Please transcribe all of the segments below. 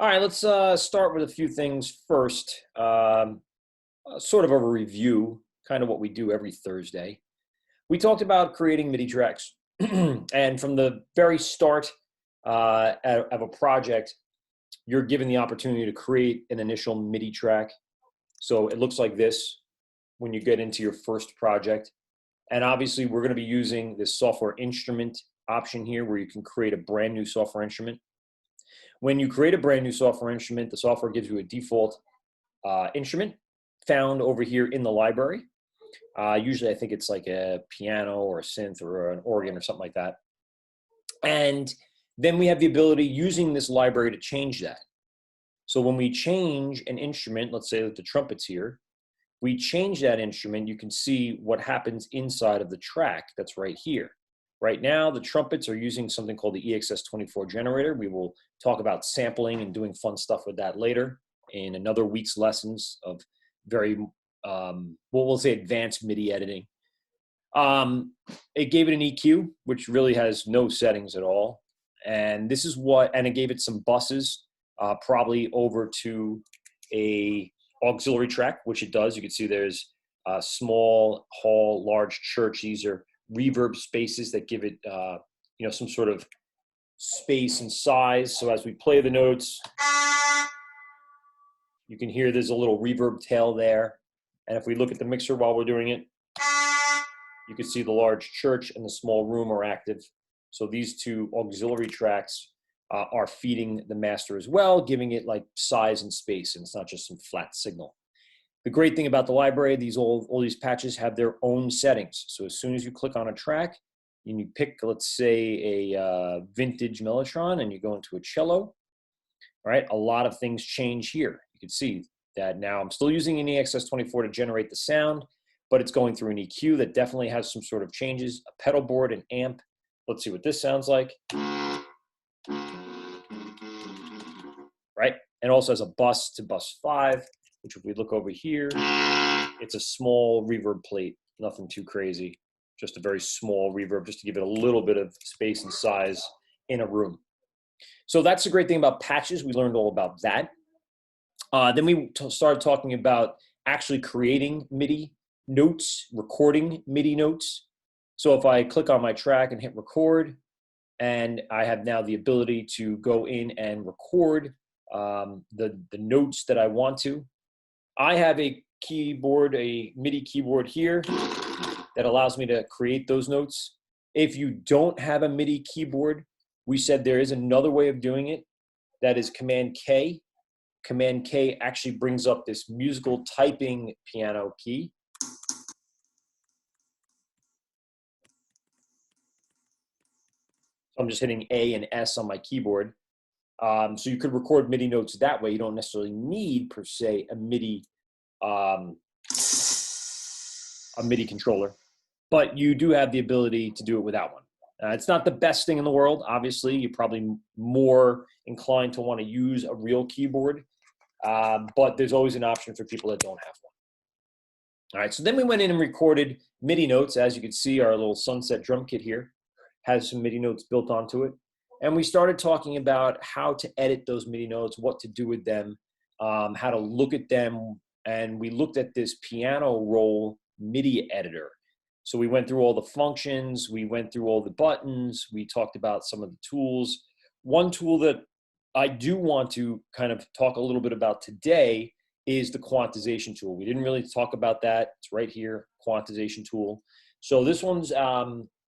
All right, let's start with a few things first. Sort of a review, kind of what we do every Thursday. We talked about creating MIDI tracks. And from the very start of a project, you're given the opportunity to create an initial MIDI track. So it looks like this when you get into your first project. And obviously, we're going to be using this software instrument option here where you can create a brand new software instrument. When you create a brand new software instrument, the software gives you a default instrument found over here in the library. Usually, I think it's like a piano or a synth or an organ or something like that. And then we have the ability using this library to change that. So when we change an instrument, let's say that the trumpet's here, we change that instrument, you can see what happens inside of the track that's right here. Right now, the trumpets are using something called the EXS24 generator. We will talk about sampling and doing fun stuff with that later in another week's lessons of very, we'll say advanced MIDI editing. It gave it an EQ, which really has no settings at all. And this is what, and it gave it some buses, probably over to a auxiliary track, which it does. You can see there's a small hall, large church. These are reverb spaces that give it, some sort of space and size. So as we play the notes, you can hear there's a little reverb tail there. And if we look at the mixer while we're doing it, you can see the large church and the small room are active. So these two auxiliary tracks are feeding the master as well, giving it like size and space, and it's not just some flat signal. The great thing about the library, all these patches have their own settings. So as soon as you click on a track and you pick, let's say, a vintage mellotron and you go into a cello, right? A lot of things change here. You can see that now I'm still using an EXS24 to generate the sound, but it's going through an EQ that definitely has some sort of changes, a pedal board, an amp. Let's see what this sounds like. Right? And also has a bus to bus 5, which if we look over here, it's a small reverb plate, nothing too crazy, just a very small reverb, just to give it a little bit of space and size in a room. So that's the great thing about patches. We learned all about that. Then we started talking about actually creating MIDI notes, recording MIDI notes. So if I click on my track and hit record, and I have now the ability to go in and record the notes that I want to. I have a keyboard, a MIDI keyboard here that allows me to create those notes. If you don't have a MIDI keyboard, we said there is another way of doing it. That is Command K. Command K actually brings up this musical typing piano key. I'm just hitting A and S on my keyboard. So you could record MIDI notes that way. You don't necessarily need, per se, a MIDI controller, but you do have the ability to do it without one. It's not the best thing in the world. Obviously, you're probably more inclined to want to use a real keyboard, but there's always an option for people that don't have one. All right, so then we went in and recorded MIDI notes. As you can see, our little Sunset drum kit here has some MIDI notes built onto it. And we started talking about how to edit those MIDI notes, what to do with them, how to look at them. And we looked at this piano roll MIDI editor. So we went through all the functions, we went through all the buttons, we talked about some of the tools. One tool that I do want to kind of talk a little bit about today is the Quantization Tool. We didn't really talk about that. It's right here, Quantization Tool. So this one's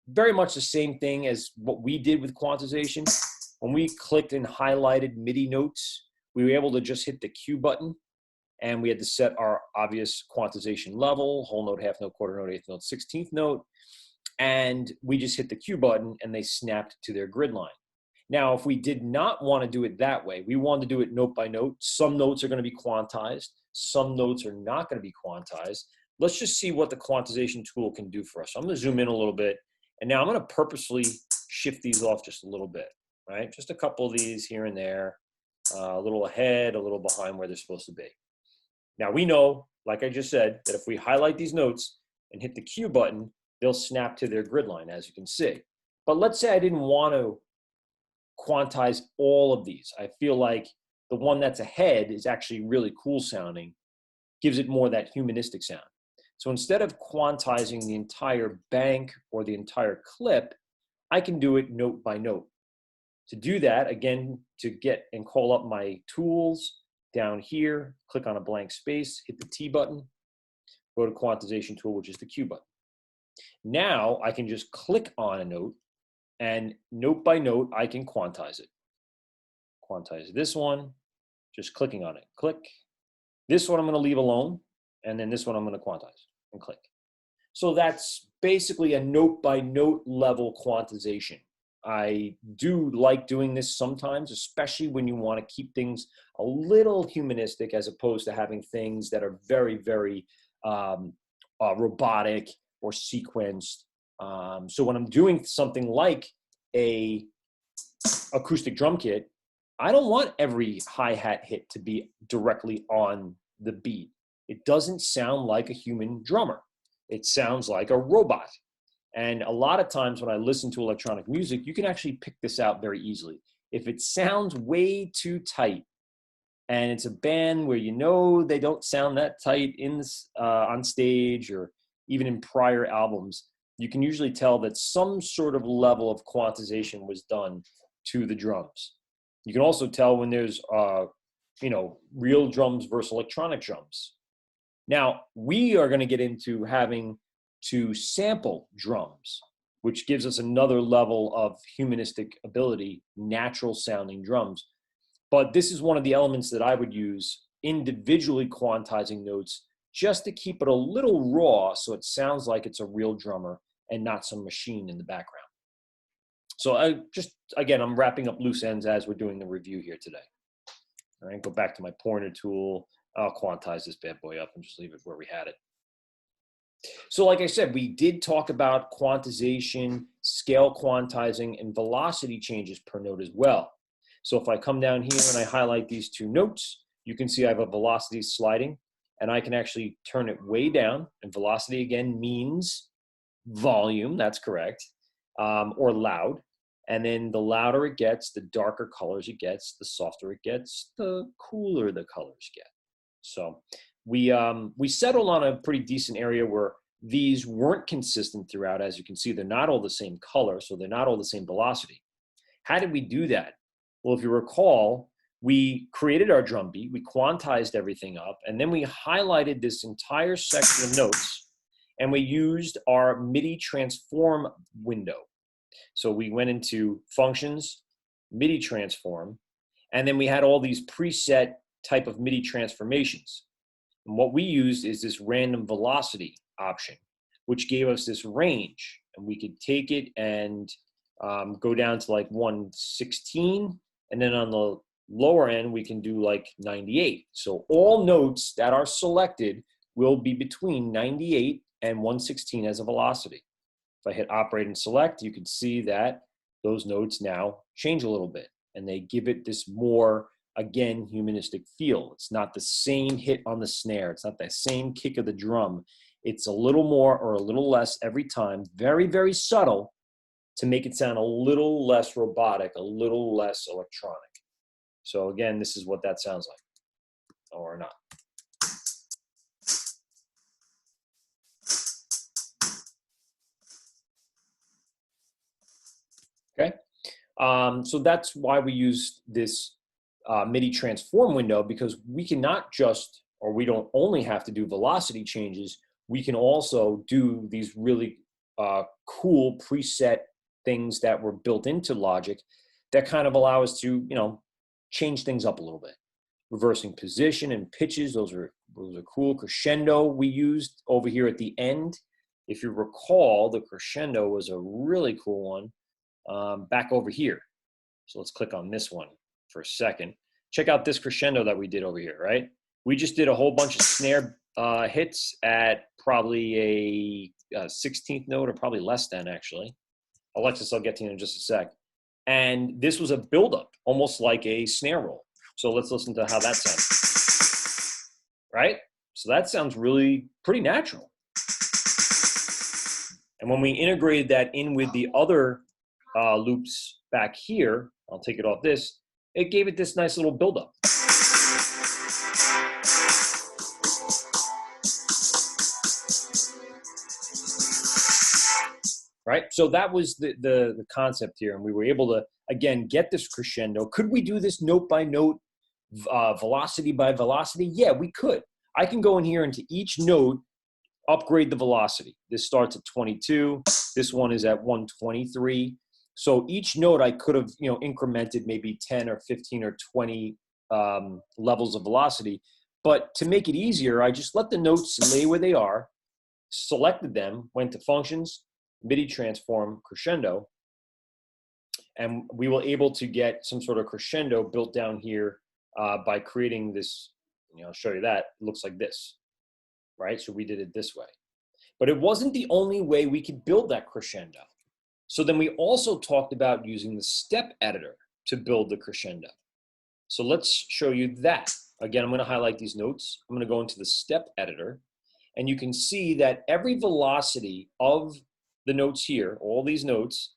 very much the same thing as what we did with quantization. When we clicked and highlighted MIDI notes, we were able to just hit the Q button, and we had to set our obvious quantization level, whole note, half note, quarter note, eighth note, 16th note, and we just hit the Q button and they snapped to their grid line. Now, if we did not want to do it that way, we wanted to do it note by note. Some notes are going to be quantized, some notes are not going to be quantized. Let's just see what the quantization tool can do for us. So I'm going to zoom in a little bit. And now I'm going to purposely shift these off just a little bit, right? Just a couple of these here and there, a little ahead, a little behind where they're supposed to be. Now we know, like I just said, that if we highlight these notes and hit the Q button, they'll snap to their grid line, as you can see. But let's say I didn't want to quantize all of these. I feel like the one that's ahead is actually really cool sounding, gives it more of that humanistic sound. So instead of quantizing the entire bank or the entire clip, I can do it note by note. To do that, again, to get and call up my tools down here, click on a blank space, hit the T button, go to Quantization Tool, which is the Q button. Now I can just click on a note, and note by note, I can quantize it. Quantize this one, just clicking on it, click. This one I'm going to leave alone, and then this one I'm going to quantize and click. So that's basically a note by note level quantization. I do like doing this sometimes, especially when you want to keep things a little humanistic as opposed to having things that are very, very robotic or sequenced. So when I'm doing something like a acoustic drum kit, I don't want every hi-hat hit to be directly on the beat. It doesn't sound like a human drummer. It sounds like a robot. And a lot of times when I listen to electronic music, you can actually pick this out very easily. If it sounds way too tight, and it's a band where you know they don't sound that tight on stage or even in prior albums, you can usually tell that some sort of level of quantization was done to the drums. You can also tell when there's real drums versus electronic drums. Now, we are going to get into having to sample drums, which gives us another level of humanistic ability, natural sounding drums. But this is one of the elements that I would use individually quantizing notes just to keep it a little raw so it sounds like it's a real drummer and not some machine in the background. So I'm wrapping up loose ends as we're doing the review here today. All right, go back to my pointer tool. I'll quantize this bad boy up and just leave it where we had it. So like I said, we did talk about quantization, scale quantizing, and velocity changes per note as well. So if I come down here and I highlight these two notes, you can see I have a velocity sliding, and I can actually turn it way down. And velocity, again, means volume, that's correct, or loud. And then the louder it gets, the darker colors it gets, the softer it gets, the cooler the colors get. So we settled on a pretty decent area where these weren't consistent throughout. As you can see, they're not all the same color, so they're not all the same velocity. How did we do that? Well, if you recall, we created our drum beat, we quantized everything up, and then we highlighted this entire section of notes, and we used our MIDI Transform window. So we went into Functions, MIDI Transform, and then we had all these preset type of MIDI transformations. And what we used is this random velocity option, which gave us this range. And we could take it and go down to like 116. And then on the lower end, we can do like 98. So all notes that are selected will be between 98 and 116 as a velocity. If I hit Operate and Select, you can see that those notes now change a little bit. And they give it this more, again, humanistic feel. It's not the same hit on the snare. It's not the same kick of the drum. It's a little more or a little less every time. Very, very subtle to make it sound a little less robotic, a little less electronic. So again, this is what that sounds like, or not. Okay, so that's why we use this MIDI Transform window, because we cannot just, or we don't only have to do velocity changes, we can also do these really cool preset things that were built into Logic that kind of allow us to, change things up a little bit. Reversing position and pitches, those are cool. Crescendo we used over here at the end. If you recall, the crescendo was a really cool one back over here. So let's click on this one for a second. Check out this crescendo that we did over here, right? We just did a whole bunch of snare hits at probably a 16th note, or probably less than, actually. Alexis, I'll get to you in just a sec. And this was a buildup, almost like a snare roll. So let's listen to how that sounds, right? So that sounds really pretty natural. And when we integrated that in with the other loops back here, I'll take it off this, it gave it this nice little buildup. right? So that was the concept here. And we were able to, again, get this crescendo. Could we do this note by note, velocity by velocity? Yeah, we could. I can go in here into each note, upgrade the velocity. This starts at 22. This one is at 123. So each note I could have, incremented maybe 10 or 15 or 20 levels of velocity. But to make it easier, I just let the notes lay where they are, selected them, went to functions, MIDI Transform, Crescendo, and we were able to get some sort of crescendo built down here by creating this, I'll show you that. It looks like this, right? So we did it this way. But it wasn't the only way we could build that crescendo. So then we also talked about using the step editor to build the crescendo. So let's show you that. Again, I'm going to highlight these notes. I'm going to go into the step editor, and you can see that every velocity of the notes here, all these notes,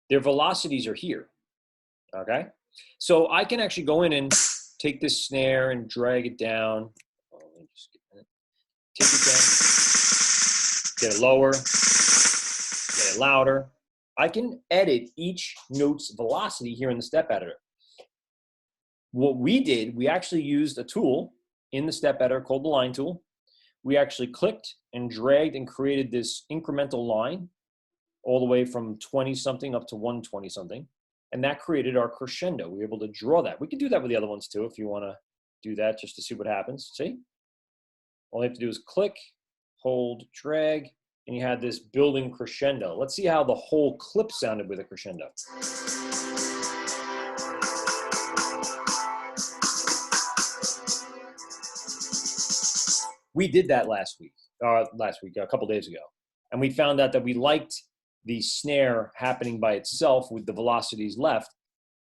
their velocities are here, okay? So I can actually go in and take this snare and drag it down. Oh, let me just take it down, get it lower, get it louder. I can edit each note's velocity here in the step editor. What we did, we actually used a tool in the step editor called the line tool. We actually clicked and dragged and created this incremental line all the way from 20 something up to 120 something. And that created our crescendo. We were able to draw that. We could do that with the other ones too if you want to do that just to see what happens. See? All you have to do is click, hold, drag, and you had this building crescendo. Let's see how the whole clip sounded with a crescendo. We did that last week, a couple days ago. And we found out that we liked the snare happening by itself with the velocities left,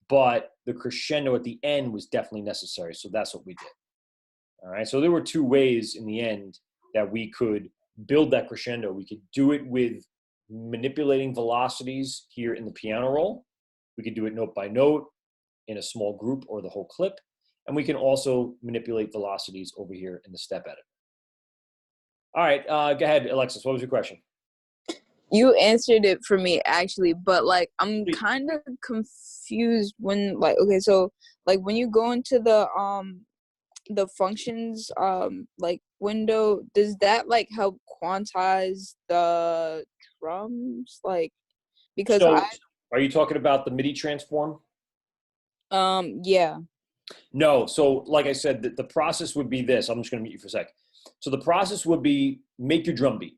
but the crescendo at the end was definitely necessary. So that's what we did. All right. So there were two ways in the end that we could build that crescendo. We could do it with manipulating velocities here in the piano roll. We could do it note by note in a small group or the whole clip. And we can also manipulate velocities over here in the step editor. All right, go ahead, Alexis. What was your question? You answered it for me actually, but like I'm kind of confused when okay, so like when you go into the functions like window, does that like help quantize the drums? Like because so, are you talking about the MIDI transform? Yeah. No, so like I said, the process would be this. I'm just gonna mute you for a sec. So the process would be make your drum beat.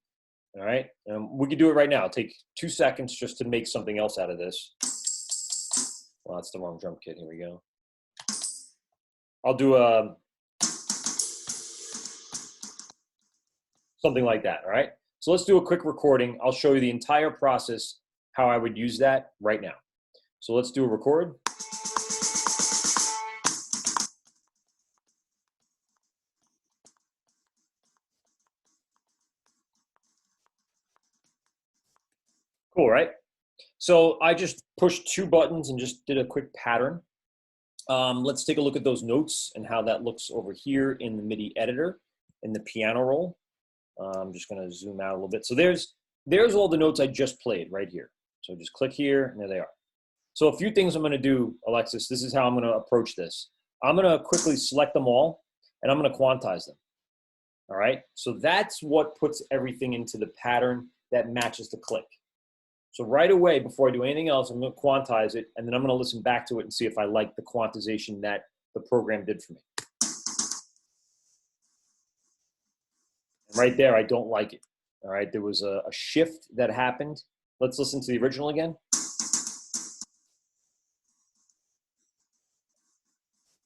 All right, we could do it right now. It'll take 2 seconds just to make something else out of this. Well, that's the wrong drum kit. Here we go. I'll do something like that. All right. So let's do a quick recording. I'll show you the entire process, how I would use that right now. So let's do a record. Cool, right? So I just pushed 2 buttons and just did a quick pattern. Let's take a look at those notes and how that looks over here in the MIDI editor, in the piano roll. I'm just gonna zoom out a little bit. So there's all the notes I just played right here. So just click here and there they are. So a few things I'm gonna do, Alexis, this is how I'm gonna approach this. I'm gonna quickly select them all and I'm gonna quantize them. All right, so that's what puts everything into the pattern that matches the click. So right away, before I do anything else, I'm going to quantize it, and then I'm going to listen back to it and see if I like the quantization that the program did for me. And right there, I don't like it. All right, there was a shift that happened. Let's listen to the original again.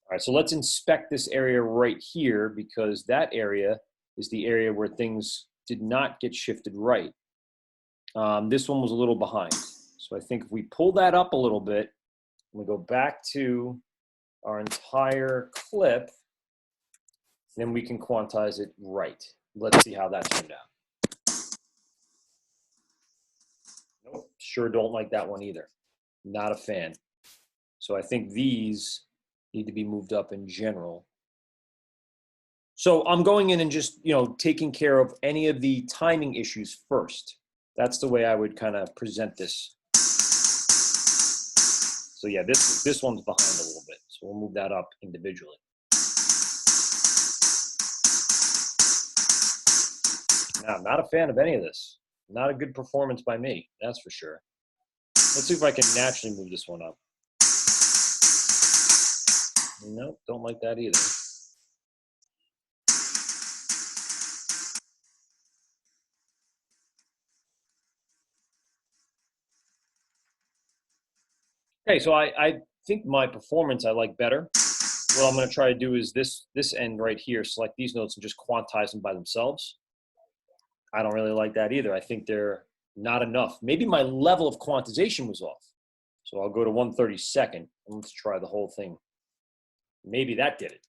All right, so let's inspect this area right here because that area is the area where things did not get shifted right. This one was a little behind. So I think if we pull that up a little bit, and we go back to our entire clip, then we can quantize it right. Let's see how that turned out. Nope, sure don't like that one either. Not a fan. So I think these need to be moved up in general. So I'm going in and just, taking care of any of the timing issues first. That's the way I would kind of present this. So yeah, this one's behind a little bit. So we'll move that up individually. Now, I'm not a fan of any of this. Not a good performance by me, that's for sure. Let's see if I can naturally move this one up. Nope, don't like that either. Okay, so I think my performance I like better. What I'm going to try to do is this end right here, select these notes and just quantize them by themselves. I don't really like that either. I think they're not enough. Maybe my level of quantization was off. So I'll go to 1/32, and let's try the whole thing. Maybe that did it.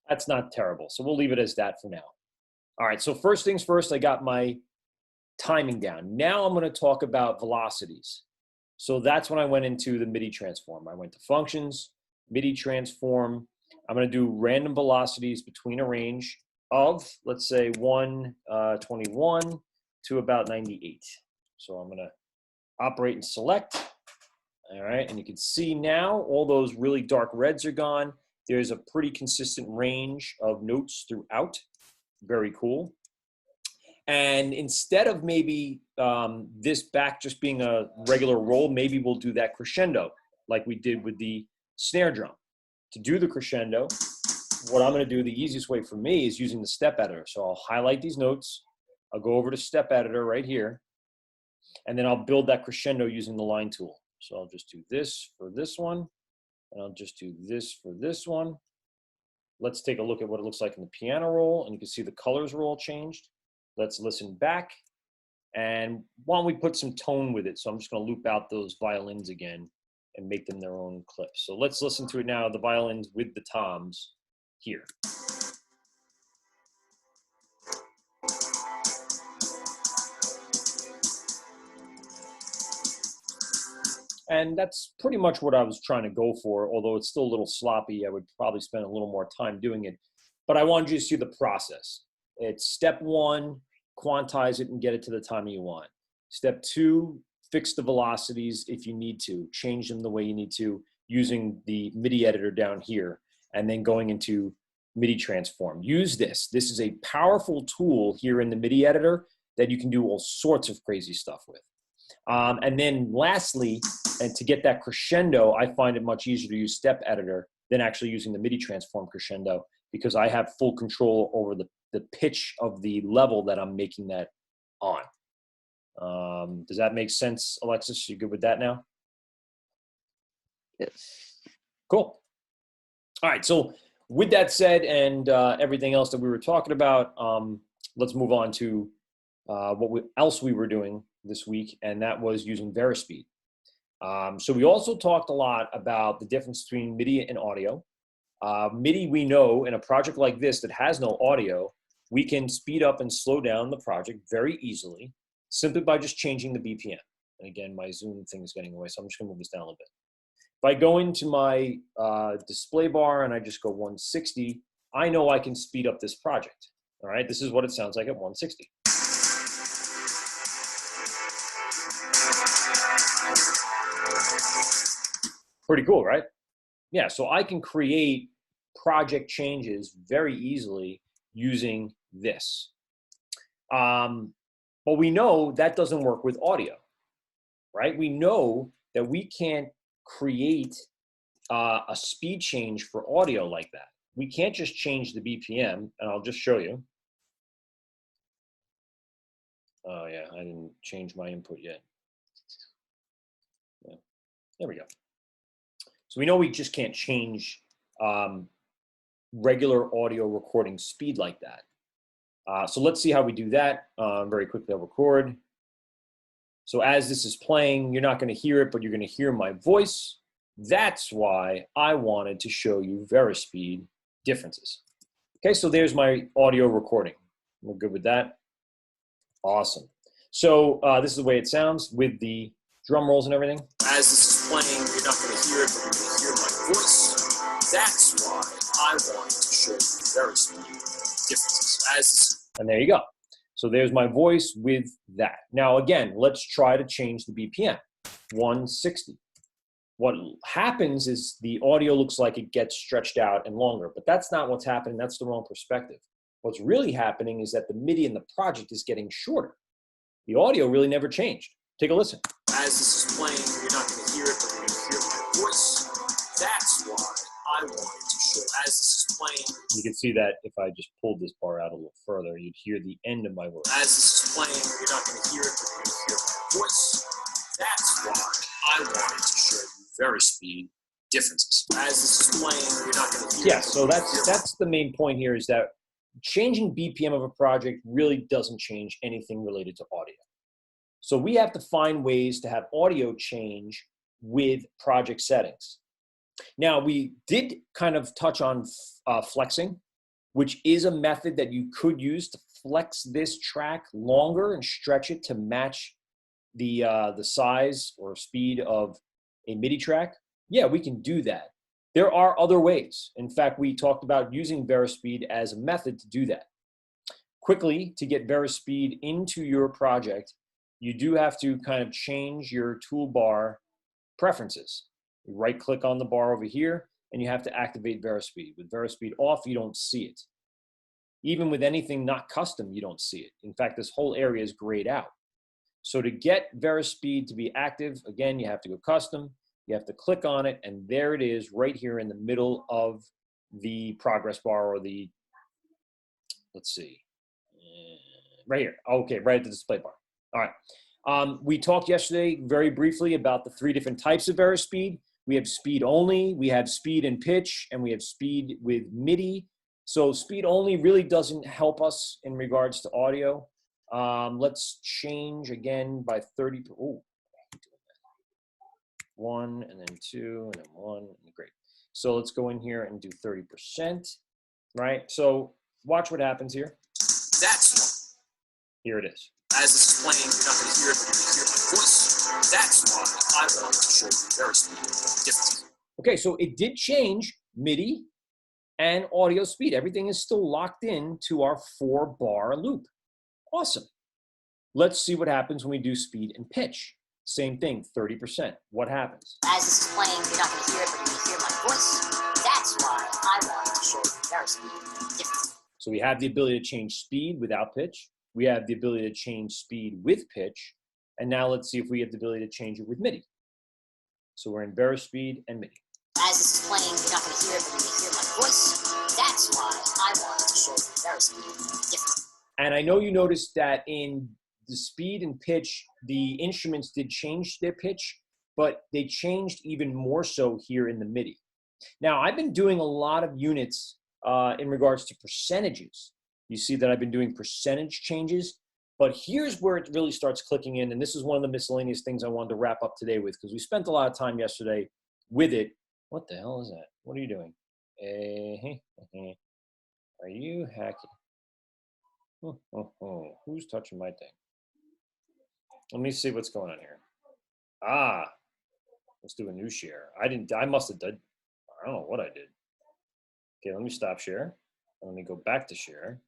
That's not terrible. So we'll leave it as that for now. All right, so first things first, I got my timing down. Now I'm going to talk about velocities. So that's when I went into the MIDI transform. I went to functions, MIDI transform. I'm going to do random velocities between a range of, let's say, 121 to about 98. So I'm going to operate and select. All right, and you can see now all those really dark reds are gone. There's a pretty consistent range of notes throughout. Very cool. And instead of maybe this back just being a regular roll, maybe we'll do that crescendo like we did with the snare drum. To do the crescendo, what I'm going to do, the easiest way for me is using the step editor. So I'll highlight these notes. I'll go over to step editor right here, and then I'll build that crescendo using the line tool. So I'll just do this for this one, and I'll just do this for this one. Let's take a look at what it looks like in the piano roll, and you can see the colors are all changed. Let's listen back, and why don't we put some tone with it? So I'm just going to loop out those violins again and make them their own clips. So let's listen to it now, the violins with the toms here. And that's pretty much what I was trying to go for, although it's still a little sloppy. I would probably spend a little more time doing it. But I wanted you to see the process. It's step one, quantize it and get it to the timing you want. Step two, fix the velocities if you need to. Change them the way you need to using the MIDI editor down here, and then going into MIDI Transform. Use this. This is a powerful tool here in the MIDI editor that you can do all sorts of crazy stuff with. And then lastly, and to get that crescendo, I find it much easier to use step editor than actually using the MIDI Transform crescendo, because I have full control over the pitch of the level that I'm making that on. Does that make sense, Alexis? You good with that now? Yes. Cool. All right, so with that said and everything else that we were talking about, let's move on to what else we were doing this week, and that was using Vero. So we also talked a lot about the difference between MIDI and audio. MIDI, we know in a project like this that has no audio, we can speed up and slow down the project very easily simply by just changing the BPM. And again, my Zoom thing is getting away, so I'm just gonna move this down a little bit. If I go into my display bar and I just go 160, I know I can speed up this project. All right, this is what it sounds like at 160. Pretty cool, right? Yeah, so I can create project changes very easily using this. But we know that doesn't work with audio, right? We know that we can't create a speed change for audio like that. We can't just change the BPM, and I'll just show you. Oh yeah, I didn't change my input yet. Yeah. There we go. So we know we just can't change regular audio recording speed like that. So let's see how we do that. Very quickly, I'll record. So as this is playing, you're not going to hear it, but you're going to hear my voice. That's why I wanted to show you Vero differences. Okay, so there's my audio recording. We're good with that. Awesome. So this is the way it sounds with the drum rolls and everything. As this is playing, you're not going to hear it, but you're going to hear my voice. That's why I wanted to show you very small differences. And there you go. So there's my voice with that. Now again, let's try to change the BPM. 160. What happens is the audio looks like it gets stretched out and longer, but that's not what's happening. That's the wrong perspective. What's really happening is that the MIDI in the project is getting shorter. The audio really never changed. Take a listen. As this is playing, you're not going to hear it, but you're going to hear my voice. That's why I wanted to show. As this is playing, you can see that if I just pulled this bar out a little further, you'd hear the end of my voice. As this is playing, you're not going to hear it, but you're going to hear my voice. That's why I wanted to show you very speed differences. As this is playing, you're not going to hear. Yeah, so that's the main point here, is that changing BPM of a project really doesn't change anything related to audio. So we have to find ways to have audio change with project settings. Now, we did kind of touch on flexing, which is a method that you could use to flex this track longer and stretch it to match the size or speed of a MIDI track. Yeah, we can do that. There are other ways. In fact, we talked about using VeroSpeed as a method to do that. Quickly, to get VeroSpeed into your project, you do have to kind of change your toolbar preferences. You right-click on the bar over here, and you have to activate VeroSpeed. With VeroSpeed off, you don't see it. Even with anything not custom, you don't see it. In fact, this whole area is grayed out. So to get VeroSpeed to be active, again, you have to go custom. You have to click on it, and there it is right here in the middle of the progress bar, or the, let's see, right here. Okay, right at the display bar. All right. We talked yesterday very briefly about the 3 different types of VeroSpeed. We have speed only, we have speed and pitch, and we have speed with MIDI. So speed only really doesn't help us in regards to audio. Let's change again by 30. Oh, 1 and then 2 and then 1. Great. So let's go in here and do 30%. Right. So watch what happens here. That's here it is. As this is playing, you're not going to hear it, but you're going to hear my voice. That's why I wanted to show you VeroSpeed differences. Okay, so it did change MIDI and audio speed. Everything is still locked in to our 4-bar loop. Awesome. Let's see what happens when we do speed and pitch. Same thing, 30%. What happens? As this is playing, you're not going to hear it, but you're going to hear my voice. That's why I wanted to show you VeroSpeed differences. So we have the ability to change speed without pitch. We have the ability to change speed with pitch. And now let's see if we have the ability to change it with MIDI. So we're in VeroSpeed and MIDI. As this is playing, you're not going to hear it, but you're going to hear my voice. That's why I wanted to show you VeroSpeed differences. And I know you noticed that in the speed and pitch, the instruments did change their pitch, but they changed even more so here in the MIDI. Now, I've been doing a lot of units in regards to percentages. You see that I've been doing percentage changes, but here's where it really starts clicking in, and this is one of the miscellaneous things I wanted to wrap up today with, because we spent a lot of time yesterday with it. What the hell is that? What are you doing? Are you hacking? Who's touching my thing? Let me see what's going on here. Let's do a new share. I must have done, I don't know what I did. Okay, let me stop share. Let me go back to share.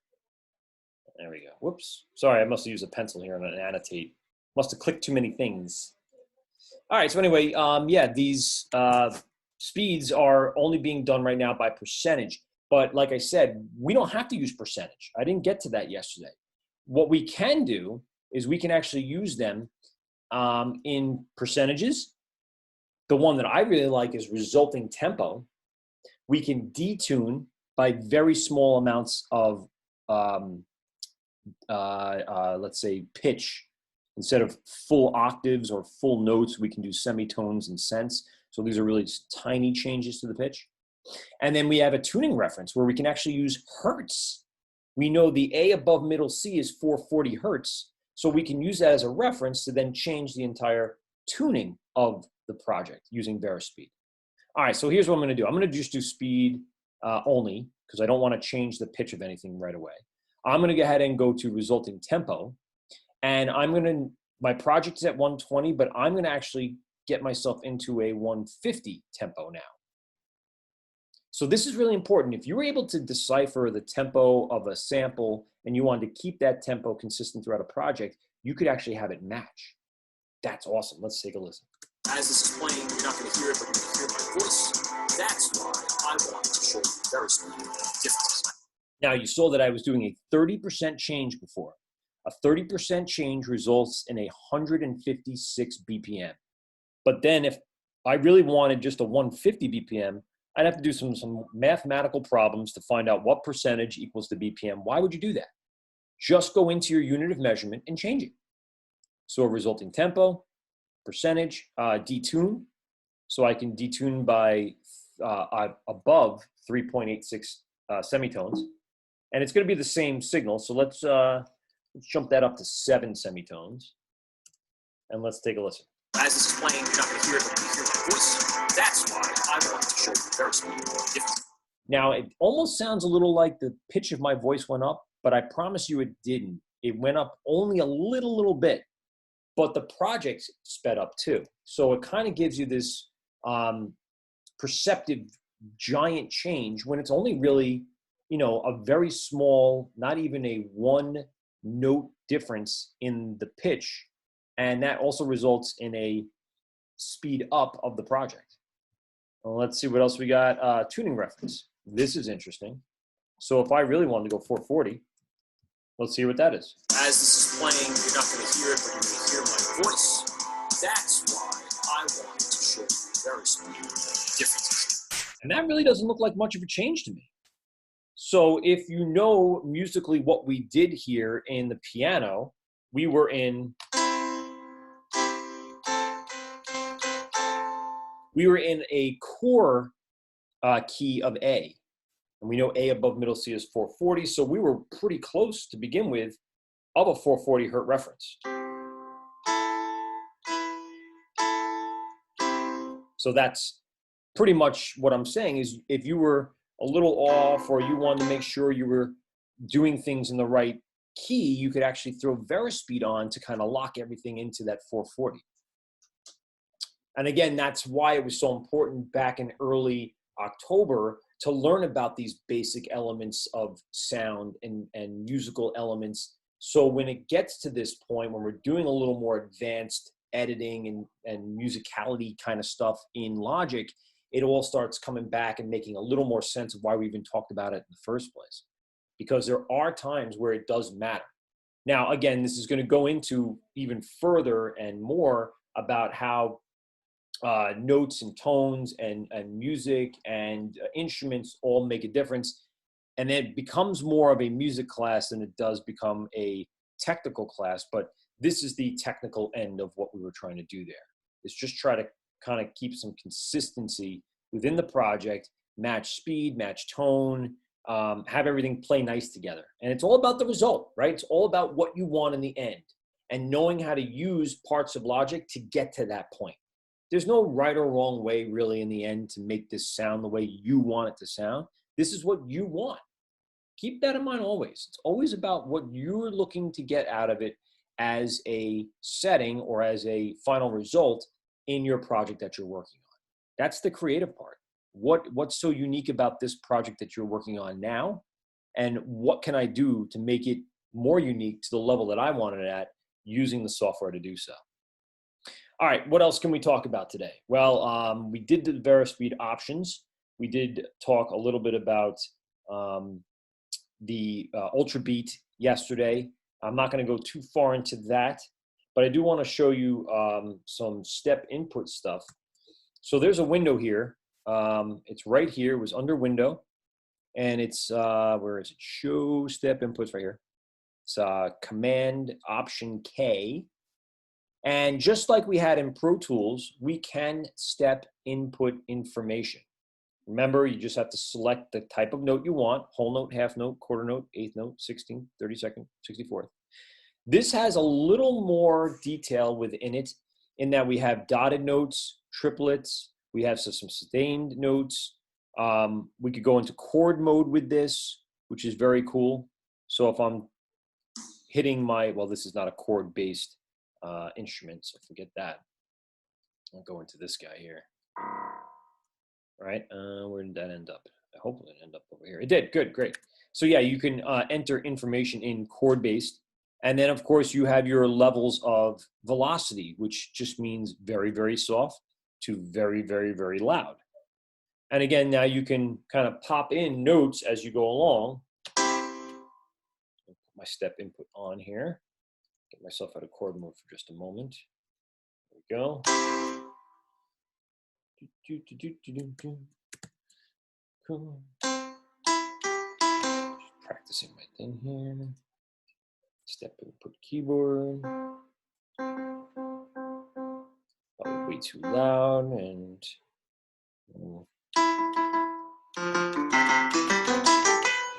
There we go. Whoops. Sorry, I must have used a pencil here and an annotate. Must have clicked too many things. All right, so anyway, yeah, these speeds are only being done right now by percentage. But like I said, we don't have to use percentage. I didn't get to that yesterday. What we can do is we can actually use them in percentages. The one that I really like is resulting tempo. We can detune by very small amounts of, let's say, pitch. Instead of full octaves or full notes, we can do semitones and cents. So these are really just tiny changes to the pitch. And then we have a tuning reference where we can actually use hertz. We know the A above middle C is 440 hertz. So we can use that as a reference to then change the entire tuning of the project using VeroSpeed. All right, so here's what I'm going to do. I'm going to just do speed only because I don't want to change the pitch of anything right away. I'm going to go ahead and go to resulting tempo. And my project is at 120, but I'm going to actually get myself into a 150 tempo now. So this is really important. If you were able to decipher the tempo of a sample and you wanted to keep that tempo consistent throughout a project, you could actually have it match. That's awesome. Let's take a listen. As this is playing, you're not going to hear it, but you're going to hear my voice. That's why I wanted to show you very differences. Now, you saw that I was doing a 30% change before. A 30% change results in 156 BPM. But then if I really wanted just a 150 BPM, I'd have to do some mathematical problems to find out what percentage equals the BPM. Why would you do that? Just go into your unit of measurement and change it. So a resulting tempo, percentage, detune. So I can detune by above 3.86 semitones. And it's going to be the same signal. So let's jump that up to 7 semitones. And let's take a listen. As this is playing, you're not going to hear it, but you hear my voice. That's why I wanted to show you very different. Now, it almost sounds a little like the pitch of my voice went up, but I promise you it didn't. It went up only a little bit, but the project sped up too. So it kind of gives you this perceptive giant change when it's only really, you know, a very small, not even a 1 note difference in the pitch. And that also results in a speed up of the project. Well, let's see what else we got. Tuning reference. This is interesting. So if I really wanted to go 440, let's see what that is. As this is playing, you're not going to hear it, but you're going to hear my voice. That's why I wanted to show you very differences. And that really doesn't look like much of a change to me. So if you know musically what we did here in the piano, we were in a core key of A. And we know A above middle C is 440, so we were pretty close to begin with of a 440 hertz reference. So that's pretty much what I'm saying is if you were a little off or you wanted to make sure you were doing things in the right key, you could actually throw Verispeed on to kind of lock everything into that 440. And again, that's why it was so important back in early October to learn about these basic elements of sound and musical elements. So when it gets to this point, when we're doing a little more advanced editing and musicality kind of stuff in Logic, it all starts coming back and making a little more sense of why we even talked about it in the first place. Because there are times where it does matter. Now, again, this is going to go into even further and more about how notes and tones and music and instruments all make a difference. And it becomes more of a music class than it does become a technical class. But this is the technical end of what we were trying to do there. It's just try to kind of keep some consistency within the project, match speed, match tone, have everything play nice together. And it's all about the result, right? It's all about what you want in the end and knowing how to use parts of Logic to get to that point. There's no right or wrong way really in the end to make this sound the way you want it to sound. This is what you want. Keep that in mind always. It's always about what you're looking to get out of it as a setting or as a final result in your project that you're working on. That's the creative part. What's so unique about this project that you're working on now? And what can I do to make it more unique to the level that I want it at using the software to do so? All right, what else can we talk about today? Well, we did the Verispeed options. We did talk a little bit about the Ultra Beat yesterday. I'm not going to go too far into that, but I do want to show you some step input stuff. So there's a window here. It's right here. It was under window, and it's where is it? Show step inputs right here. It's Command Option K. And just like we had in Pro Tools, we can step input information. Remember, you just have to select the type of note you want: whole note, half note, quarter note, eighth note, 16th, 32nd, 64th. This has a little more detail within it in that we have dotted notes, triplets, we have some sustained notes. We could go into chord mode with this, which is very cool. So if I'm hitting well, this is not a chord-based instrument, so forget that. I'll go into this guy here. All right, where did that end up? hopefully it ended up over here. It did, good, great. So yeah, you can enter information in chord-based. And then of course you have your levels of velocity, which just means very, very soft to very, very, very loud. And again, now you can kind of pop in notes as you go along. Put my step input on here. Get myself out of chord mode for just a moment. There we go. Cool. Just practicing my thing here. Step input keyboard. Probably way too loud and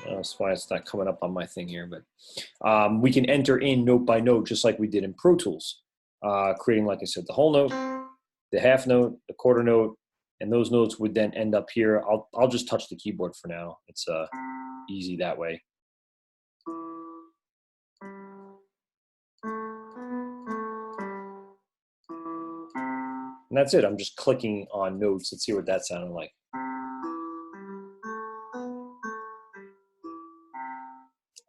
that's why it's not coming up on my thing here, but we can enter in note by note just like we did in Pro Tools, creating, like I said, the whole note, the half note, the quarter note, and those notes would then end up here. I'll just touch the keyboard for now. It's easy that way. And that's it. I'm just clicking on notes. Let's see what that sounded like.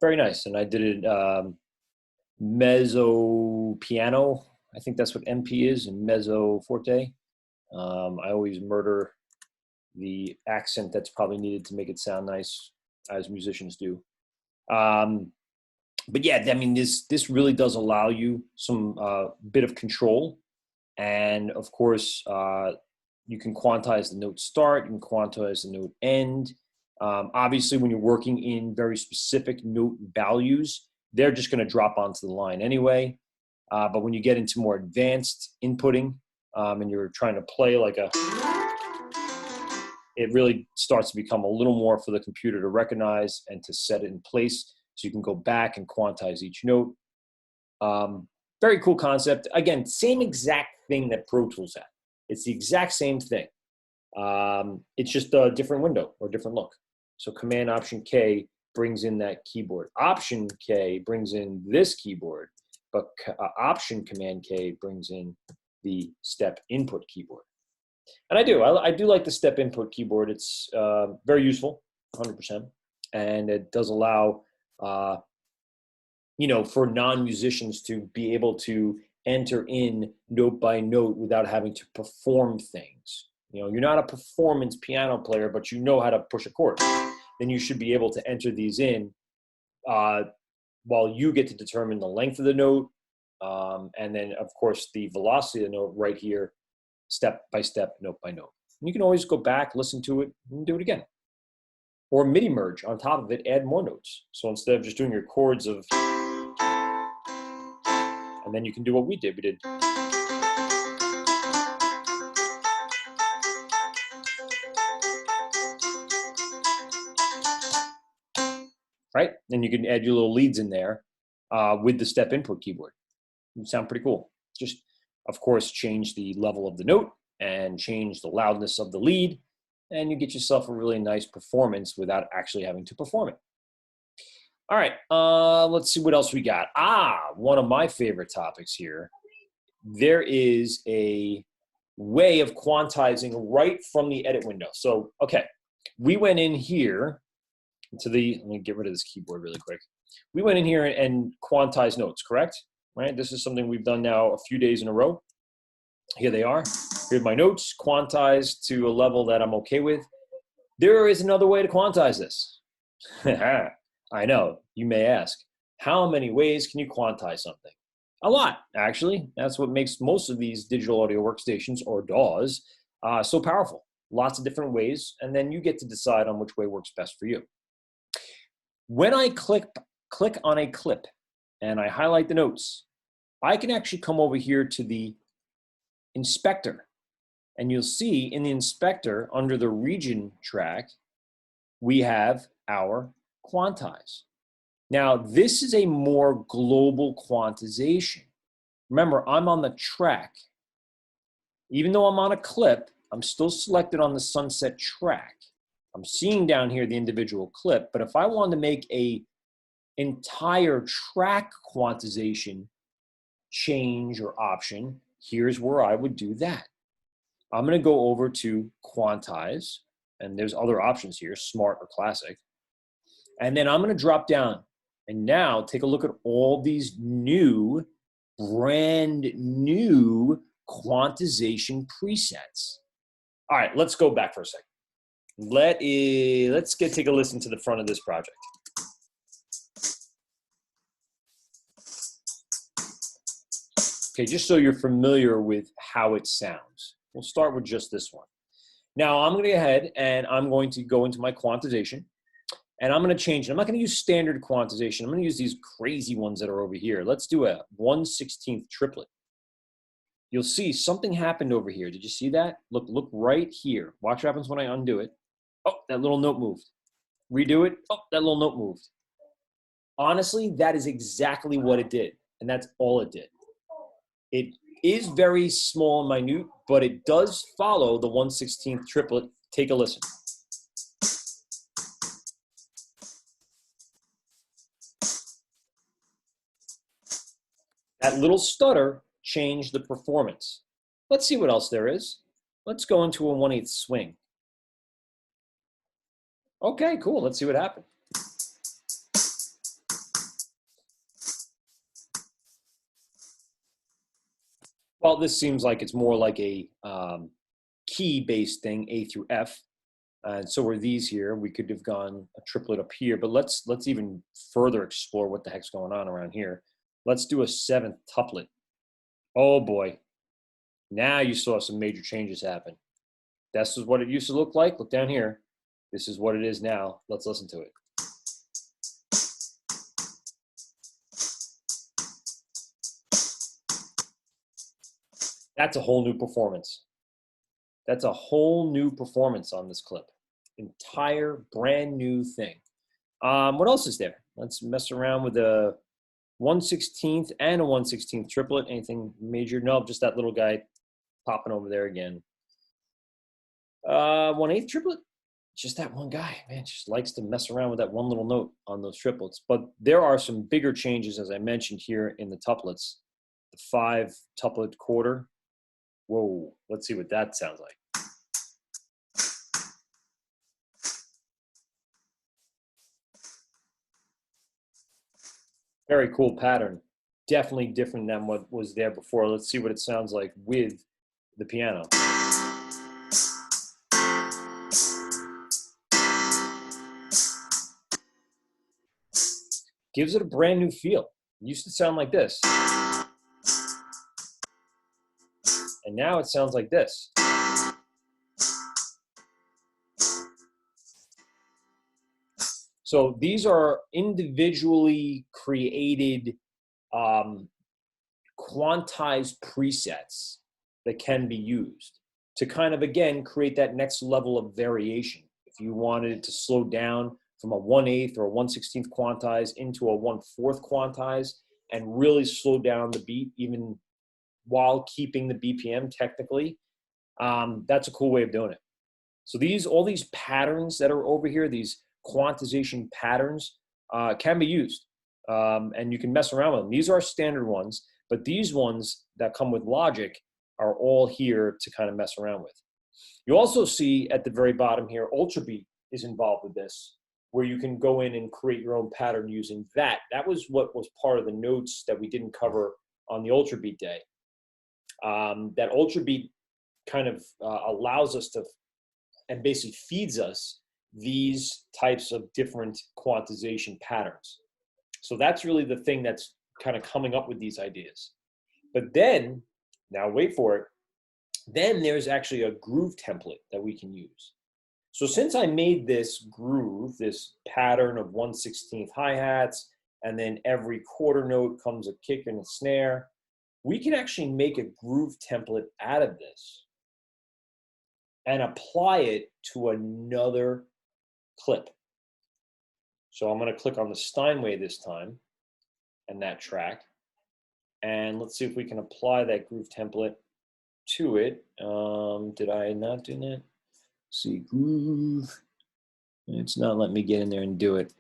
Very nice. And I did it mezzo piano. I think that's what MP is, and mezzo forte. I always murder the accent that's probably needed to make it sound nice, as musicians do. But yeah, I mean, this really does allow you some bit of control. And of course, you can quantize the note start, you can quantize the note end. Obviously, when you're working in very specific note values, they're just going to drop onto the line anyway. But when you get into more advanced inputting and you're trying to play like it really starts to become a little more for the computer to recognize and to set it in place so you can go back and quantize each note. Very cool concept. Again, same exact thing that Pro Tools had. It's the exact same thing. It's just a different window or different look. So Command Option K brings in that keyboard. Option K brings in this keyboard, but Option Command K brings in the step input keyboard. And I do like the step input keyboard. It's very useful, 100%. And it does allow, you know, for non-musicians to be able to enter in note by note without having to perform things. You know, you're not a performance piano player, but you know how to push a chord. Then you should be able to enter these in while you get to determine the length of the note. And then, of course, the velocity of the note right here, step by step, note by note. And you can always go back, listen to it, and do it again. Or MIDI merge on top of it, add more notes. So instead of just doing your chords of, and then you can do what we did. We did. Right? And you can add your little leads in there with the step input keyboard. It would sound pretty cool. Just, of course, change the level of the note and change the loudness of the lead, and you get yourself a really nice performance without actually having to perform it. All right, let's see what else we got. One of my favorite topics here. There is a way of quantizing right from the edit window. So, okay, we went in here to the, let me get rid of this keyboard really quick. We went in here and quantized notes, correct? Right, this is something we've done now a few days in a row. Here they are. Here's my notes, quantized to a level that I'm okay with. There is another way to quantize this. I know, you may ask, how many ways can you quantize something? A lot, actually. That's what makes most of these digital audio workstations, or DAWs, so powerful. Lots of different ways, and then you get to decide on which way works best for you. When I click on a clip and I highlight the notes, I can actually come over here to the inspector, and you'll see in the inspector under the region track, we have our quantize. Now, this is a more global quantization. Remember, I'm on the track. Even though I'm on a clip, I'm still selected on the sunset track. I'm seeing down here the individual clip, but if I wanted to make a entire track quantization change or option, here's where I would do that. I'm going to go over to Quantize, And there's other options here, smart or classic. And then I'm going to drop down and now take a look at all these new, brand new quantization presets. All right, let's go back for a second. Let's take a listen to the front of this project. Okay, just so you're familiar with how it sounds. We'll start with just this one. Now I'm going to go ahead and I'm going to go into my quantization and I'm going to change it. I'm not going to use standard quantization. I'm going to use these crazy ones that are over here. Let's do a 1/16 triplet. You'll see something happened over here. Did you see that? Look right here. Watch what happens when I undo it. Oh, that little note moved. Redo it. Oh, that little note moved. Honestly, that is exactly what it did. And that's all it did. It is very small and minute, but it does follow the 1/16 triplet. Take a listen. That little stutter changed the performance. Let's see what else there is. Let's go into a 1/8 swing. Okay, cool. Let's see what happened. Well, this seems like it's more like a key-based thing, A through F. And so are these here. We could have gone a triplet up here, but let's even further explore what the heck's going on around here. Let's do a 7th tuplet. Oh boy. Now you saw some major changes happen. This is what it used to look like. Look down here. This is what it is now. Let's listen to it. That's a whole new performance. That's a whole new performance on this clip. Entire brand new thing. What else is there? Let's mess around with a 1/16 and a 1/16 triplet. Anything major? No, just that little guy popping over there again. 1/8 triplet. Just that one guy, man, just likes to mess around with that one little note on those triplets. But there are some bigger changes, as I mentioned here in the tuplets. The 5 tuplet quarter. Whoa, let's see what that sounds like. Very cool pattern. Definitely different than what was there before. Let's see what it sounds like with the piano. Gives it a brand new feel. It used to sound like this. And now it sounds like this. So these are individually created quantized presets that can be used to kind of, again, create that next level of variation. If you wanted it to slow down from a 1/8 or a 1/16 quantize into a 1/4 quantize and really slow down the beat even while keeping the BPM technically, that's a cool way of doing it. So all these patterns that are over here, these quantization patterns, can be used. And you can mess around with them. These are standard ones, but these ones that come with Logic are all here to kind of mess around with. You also see at the very bottom here, Ultrabeat is involved with this, where you can go in and create your own pattern using that. That was what was part of the notes that we didn't cover on the Ultrabeat day. That Ultrabeat kind of allows us to, and basically feeds us these types of different quantization patterns. So that's really the thing that's kind of coming up with these ideas. But then, now wait for it, then there's actually a groove template that we can use. So since I made this groove, this pattern of 1/16 hi-hats, and then every quarter note comes a kick and a snare, we can actually make a groove template out of this and apply it to another clip. So I'm going to click on the Steinway this time and that track. And let's see if we can apply that groove template to it. Did I not do that? See, groove. It's not letting me get in there and do it.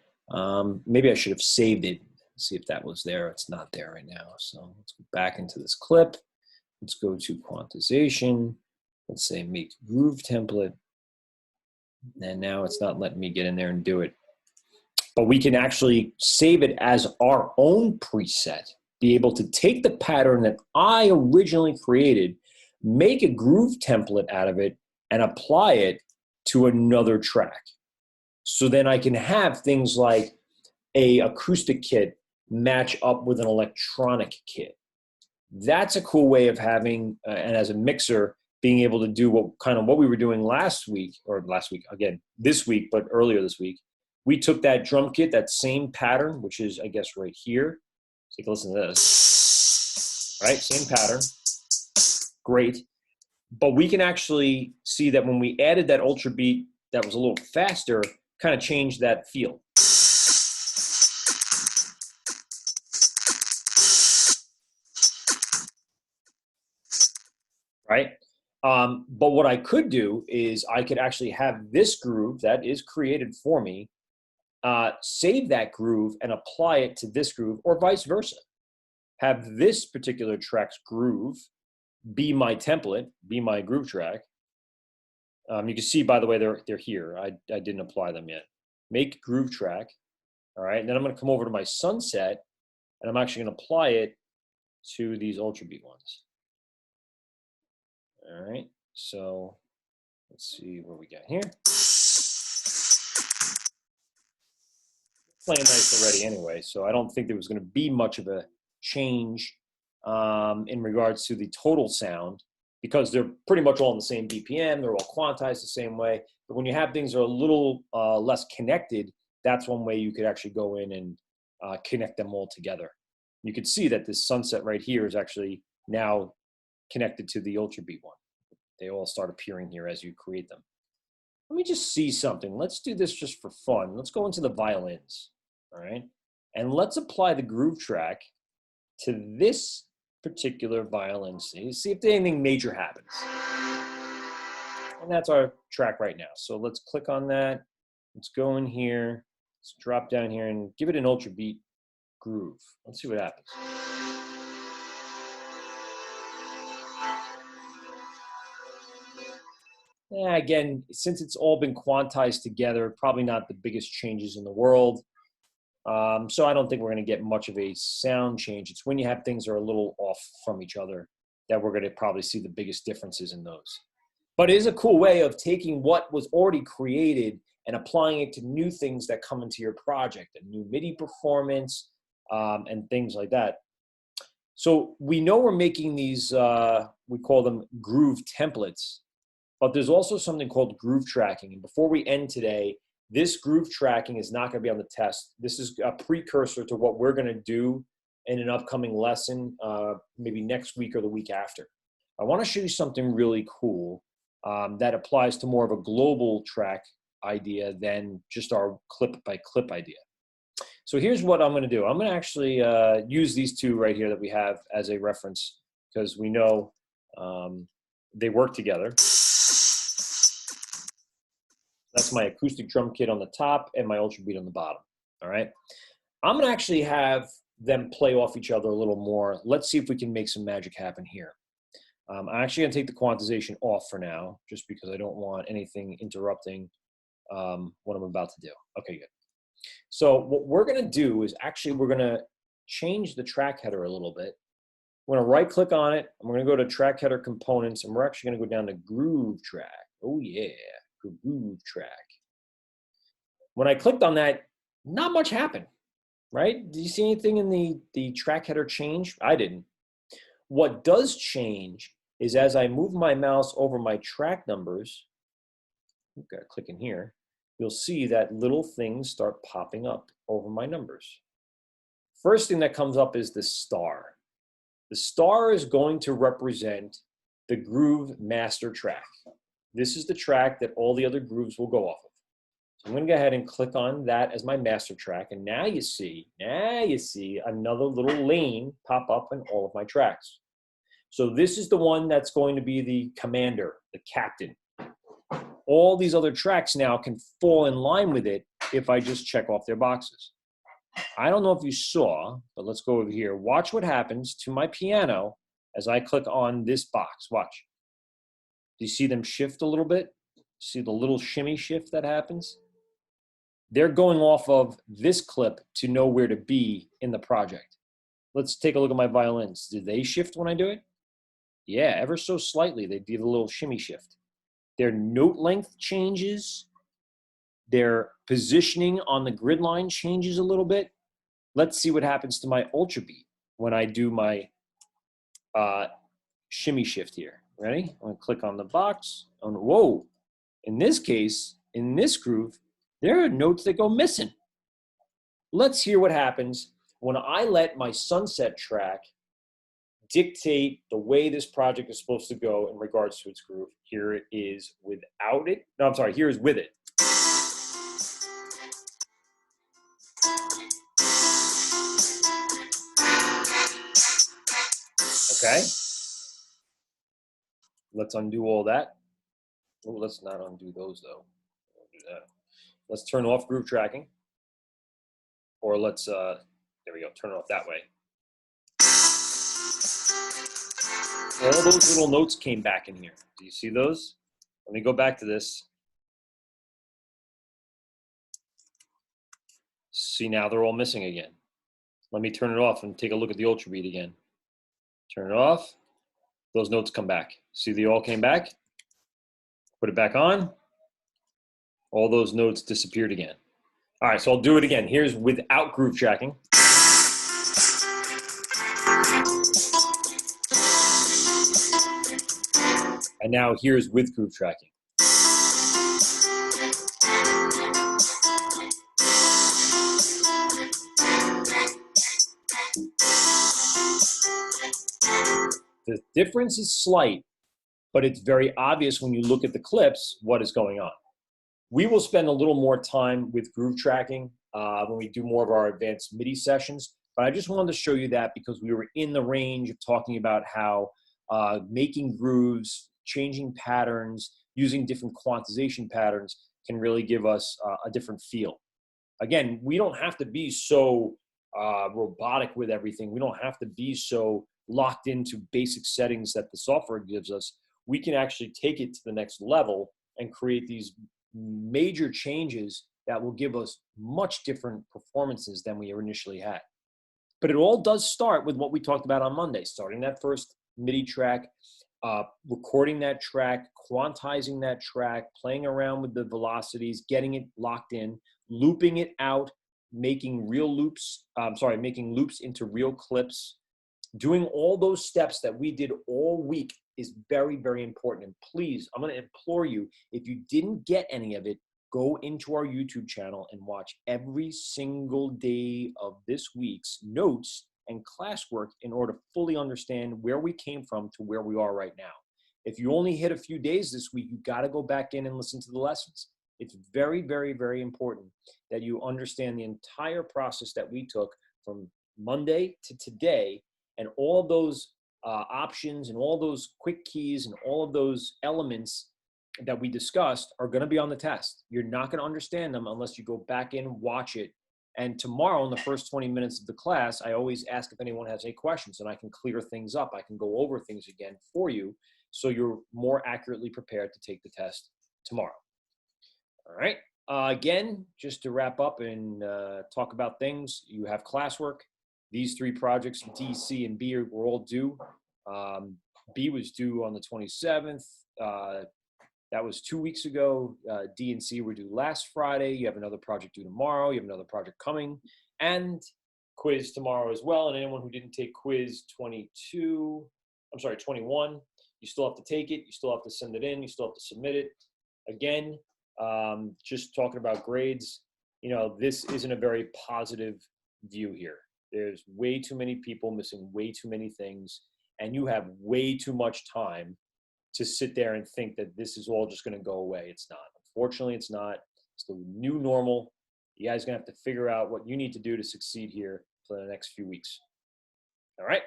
Maybe I should have saved it. See if that was there. It's not there right now. So let's go back into this clip. Let's go to quantization. Let's say make groove template. And now it's not letting me get in there and do it. But we can actually save it as our own preset, be able to take the pattern that I originally created, make a groove template out of it, and apply it to another track. So then I can have things like a acoustic kit match up with an electronic kit. That's a cool way of having, and as a mixer, being able to do what we were doing last week, again, this week, but earlier this week. We took that drum kit, that same pattern, which is, I guess, right here. Take a listen to this. Right, same pattern. Great. But we can actually see that when we added that ultra beat that was a little faster, kind of changed that feel. Right? But what I could do is I could actually have this groove that is created for me, save that groove and apply it to this groove, or vice versa. Have this particular track's groove be my template, be my groove track. You can see, by the way, they're here. I didn't apply them yet. Make groove track. All right, and then I'm going to come over to my sunset, and I'm actually going to apply it to these ultra beat ones. All right, so let's see what we got here. Playing nice already anyway, so I don't think there was going to be much of a change in regards to the total sound, because they're pretty much all in the same BPM, they're all quantized the same way. But when you have things that are a little less connected, that's one way you could actually go in and connect them all together. You could see that this sunset right here is actually now connected to the ultra beat one. They all start appearing here as you create them. Let me just see something. Let's do this just for fun. Let's go into the violins, all right? And let's apply the groove track to this particular violin. See if anything major happens. And that's our track right now. So let's click on that. Let's go in here. Let's drop down here and give it an ultra beat groove. Let's see what happens. Yeah, again, since it's all been quantized together, probably not the biggest changes in the world. So I don't think we're going to get much of a sound change. It's when you have things that are a little off from each other that we're going to probably see the biggest differences in those. But it is a cool way of taking what was already created and applying it to new things that come into your project, a new MIDI performance, and things like that. So we know we're making these, we call them groove templates, but there's also something called groove tracking. And before we end today, this groove tracking is not going to be on the test. This is a precursor to what we're going to do in an upcoming lesson, maybe next week or the week after. I want to show you something really cool that applies to more of a global track idea than just our clip-by-clip idea. So here's what I'm going to do. I'm going to actually use these two right here that we have as a reference, because we know they work together. That's my acoustic drum kit on the top and my ultra beat on the bottom, all right? I'm gonna actually have them play off each other a little more. Let's see if we can make some magic happen here. I'm actually gonna take the quantization off for now, just because I don't want anything interrupting what I'm about to do. Okay, good. So what we're gonna do is actually we're gonna change the track header a little bit. We're gonna right click on it, and we're gonna go to track header components, and we're actually gonna go down to groove track. Oh yeah. Groove track. When I clicked on that, not much happened, right? Did you see anything in the track header change? I didn't. What does change is as I move my mouse over my track numbers, I've got to click in here, you'll see that little things start popping up over my numbers. First thing that comes up is the star. The star is going to represent the groove master track. This is the track that all the other grooves will go off of. So I'm going to go ahead and click on that as my master track. And now you see another little lane pop up in all of my tracks. So this is the one that's going to be the commander, the captain. All these other tracks now can fall in line with it if I just check off their boxes. I don't know if you saw, but let's go over here. Watch what happens to my piano as I click on this box. Watch. Do you see them shift a little bit? See the little shimmy shift that happens? They're going off of this clip to know where to be in the project. Let's take a look at my violins. Do they shift when I do it? Yeah, ever so slightly. They do the little shimmy shift. Their note length changes. Their positioning on the grid line changes a little bit. Let's see what happens to my ultra beat when I do my shimmy shift here. Ready? I'm gonna click on the box. Whoa, in this case, in this groove, there are notes that go missing. Let's hear what happens when I let my sunset track dictate the way this project is supposed to go in regards to its groove. Here it is without it. No, I'm sorry, here is with it. Okay. Let's undo all that. Oh, let's not undo those though. Don't do that. Let's turn off groove tracking. Or let's, there we go, turn it off that way. All those little notes came back in here. Do you see those? Let me go back to this. See, now they're all missing again. Let me turn it off and take a look at the ultra beat again. Turn it off. Those notes come back. See, they all came back. Put it back on. All those notes disappeared again. All right, so I'll do it again. Here's without groove tracking. And now here's with groove tracking. The difference is slight, but it's very obvious when you look at the clips what is going on. We will spend a little more time with groove tracking when we do more of our advanced MIDI sessions, but I just wanted to show you that because we were in the range of talking about how making grooves, changing patterns, using different quantization patterns can really give us a different feel. Again, we don't have to be so robotic with everything. We don't have to be so locked into basic settings that the software gives us. We can actually take it to the next level and create these major changes that will give us much different performances than we initially had. But it all does start with what we talked about on Monday, starting that first MIDI track, recording that track, quantizing that track, playing around with the velocities, getting it locked in, looping it out, making real loops, making loops into real clips. Doing all those steps that we did all week is very, very important. And please, I'm going to implore you, if you didn't get any of it, go into our YouTube channel and watch every single day of this week's notes and classwork in order to fully understand where we came from to where we are right now. If you only hit a few days this week, you got to go back in and listen to the lessons. It's very, very, very important that you understand the entire process that we took from Monday to today, and all those options and all those quick keys and all of those elements that we discussed are going to be on the test. You're not going to understand them unless you go back in, watch it. And tomorrow in the first 20 minutes of the class, I always ask if anyone has any questions, and I can clear things up. I can go over things again for you so you're more accurately prepared to take the test tomorrow. All right. Again, just to wrap up and talk about things, you have classwork. These three projects, D, C, and B, were all due. B was due on the 27th. That was 2 weeks ago. D and C were due last Friday. You have another project due tomorrow. You have another project coming. And quiz tomorrow as well. And anyone who didn't take quiz 21, you still have to take it. You still have to send it in. You still have to submit it. Again, just talking about grades, you know, this isn't a very positive view here. There's way too many people missing way too many things, and you have way too much time to sit there and think that this is all just going to go away. It's not. Unfortunately, it's not. It's the new normal. You guys are going to have to figure out what you need to do to succeed here for the next few weeks. All right.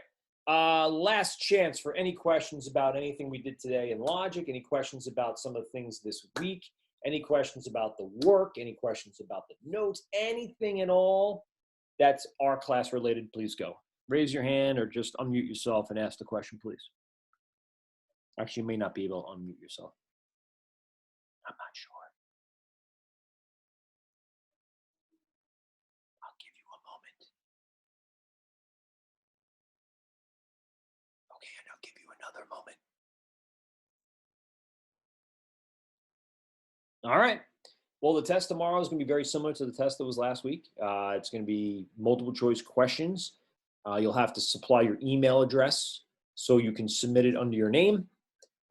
Last chance for any questions about anything we did today in Logic, any questions about some of the things this week, any questions about the work, any questions about the notes, anything at all that's our class related, please go. Raise your hand or just unmute yourself and ask the question, please. Actually, you may not be able to unmute yourself. I'm not sure. I'll give you a moment. Okay, and I'll give you another moment. All right. Well, the test tomorrow is going to be very similar to the test that was last week. It's going to be multiple choice questions. You'll have to supply your email address so you can submit it under your name.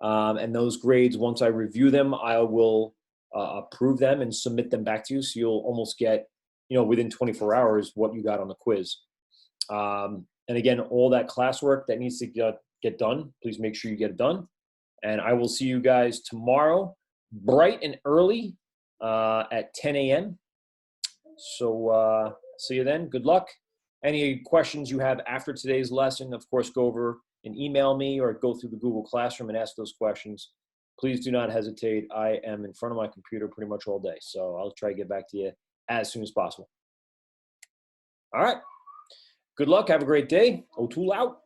And those grades, once I review them, I will approve them and submit them back to you. So you'll almost get, within 24 hours what you got on the quiz. And again, all that classwork that needs to get done, please make sure you get it done. And I will see you guys tomorrow, bright and early at 10 a.m. So see you then. Good luck. Any questions you have after today's lesson, of course, go over and email me or go through the Google Classroom and ask those questions. Please do not hesitate. I am in front of my computer pretty much all day, so I'll try to get back to you as soon as possible. All right. Good luck. Have a great day. O'Toole out.